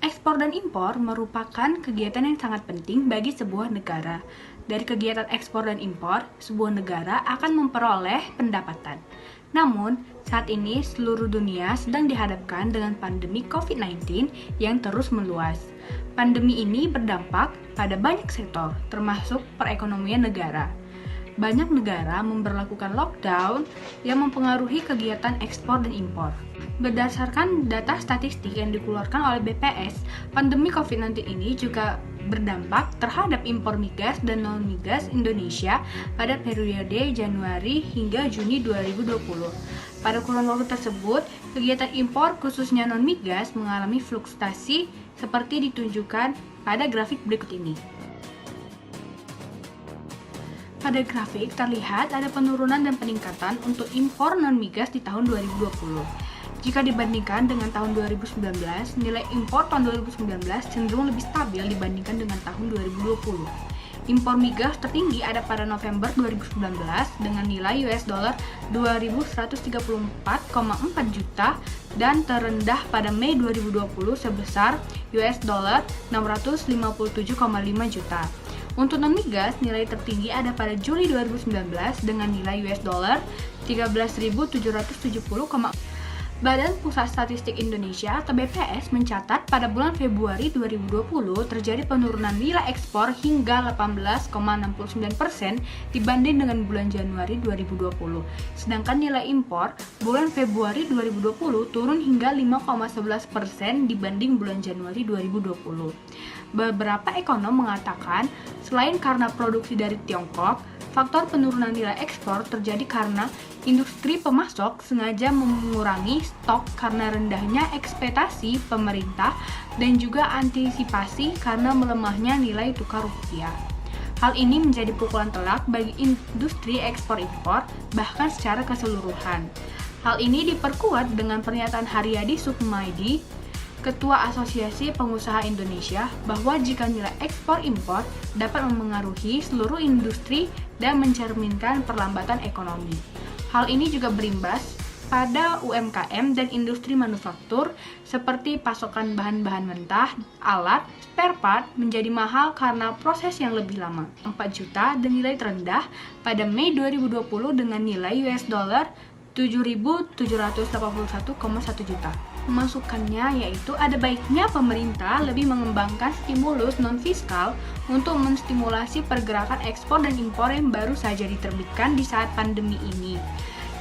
Ekspor dan impor merupakan kegiatan yang sangat penting bagi sebuah negara. Dari kegiatan ekspor dan impor, sebuah negara akan memperoleh pendapatan. Namun, saat ini seluruh dunia sedang dihadapkan dengan pandemi COVID-19 yang terus meluas. Pandemi ini berdampak pada banyak sektor, termasuk perekonomian negara. Banyak negara memberlakukan lockdown yang mempengaruhi kegiatan ekspor dan impor. Berdasarkan data statistik yang dikeluarkan oleh BPS, pandemi COVID-19 ini juga berdampak terhadap impor migas dan non-migas Indonesia pada periode Januari hingga Juni 2020. Pada kurun waktu tersebut, kegiatan impor khususnya non-migas mengalami fluktuasi seperti ditunjukkan pada grafik berikut ini. Pada grafik terlihat ada penurunan dan peningkatan untuk impor non-migas di tahun 2020. Jika dibandingkan dengan tahun 2019, nilai impor tahun 2019 cenderung lebih stabil dibandingkan dengan tahun 2020. Impor migas tertinggi ada pada November 2019 dengan nilai US dollar 2.134,4 juta dan terendah pada Mei 2020 sebesar US dollar 657,5 juta. Untuk non-migas, nilai tertinggi ada pada Juli 2019 dengan nilai US dollar 13.770,4. Badan Pusat Statistik Indonesia atau BPS mencatat pada bulan Februari 2020 terjadi penurunan nilai ekspor hingga 18,69% dibanding dengan bulan Januari 2020. Sedangkan nilai impor bulan Februari 2020 turun hingga 5,11% dibanding bulan Januari 2020. Beberapa ekonom mengatakan selain karena produksi dari Tiongkok, faktor penurunan nilai ekspor terjadi karena industri pemasok sengaja mengurangi stok karena rendahnya ekspektasi pemerintah dan juga antisipasi karena melemahnya nilai tukar rupiah. Hal ini menjadi pukulan telak bagi industri ekspor-impor bahkan secara keseluruhan. Hal ini diperkuat dengan pernyataan Haryadi Sukmaidi, Ketua Asosiasi Pengusaha Indonesia, bahwa jika nilai ekspor-impor dapat memengaruhi seluruh industri dan mencerminkan perlambatan ekonomi. Hal ini juga berimbas pada UMKM dan industri manufaktur seperti pasokan bahan-bahan mentah, alat, spare part menjadi mahal karena proses yang lebih lama. 4 juta dan nilai terendah pada Mei 2020 dengan nilai US dollar 7.781,1 juta. Masukannya yaitu ada baiknya pemerintah lebih mengembangkan stimulus non-fiskal untuk menstimulasi pergerakan ekspor dan impor yang baru saja diterbitkan di saat pandemi ini.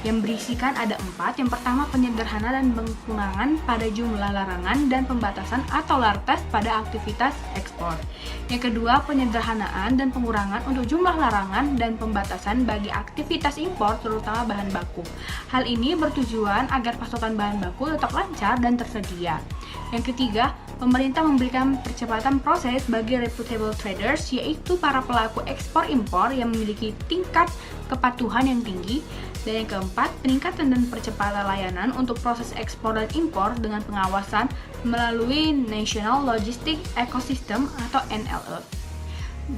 Yang berisikan ada 4. Yang pertama, penyederhanaan dan pengurangan pada jumlah larangan dan pembatasan atau LARTES pada aktivitas ekspor. Yang kedua, penyederhanaan dan pengurangan untuk jumlah larangan dan pembatasan bagi aktivitas impor terutama bahan baku. Hal ini bertujuan agar pasokan bahan baku tetap lancar dan tersedia. Yang ketiga, pemerintah memberikan percepatan proses bagi reputable traders, yaitu para pelaku ekspor impor yang memiliki tingkat kepatuhan yang tinggi. Dan yang keempat, peningkatan dan percepatan layanan untuk proses ekspor dan impor dengan pengawasan melalui National Logistic Ecosystem atau NLE.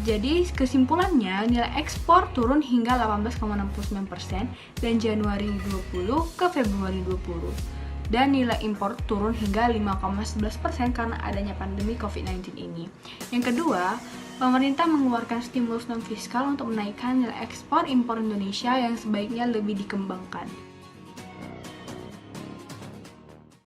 Jadi kesimpulannya, nilai ekspor turun hingga 18,69% dari Januari 20 ke Februari 20. Dan nilai impor turun hingga 5,11% karena adanya pandemi COVID-19 ini. Yang kedua, pemerintah mengeluarkan stimulus non-fiskal untuk menaikkan nilai ekspor impor Indonesia yang sebaiknya lebih dikembangkan.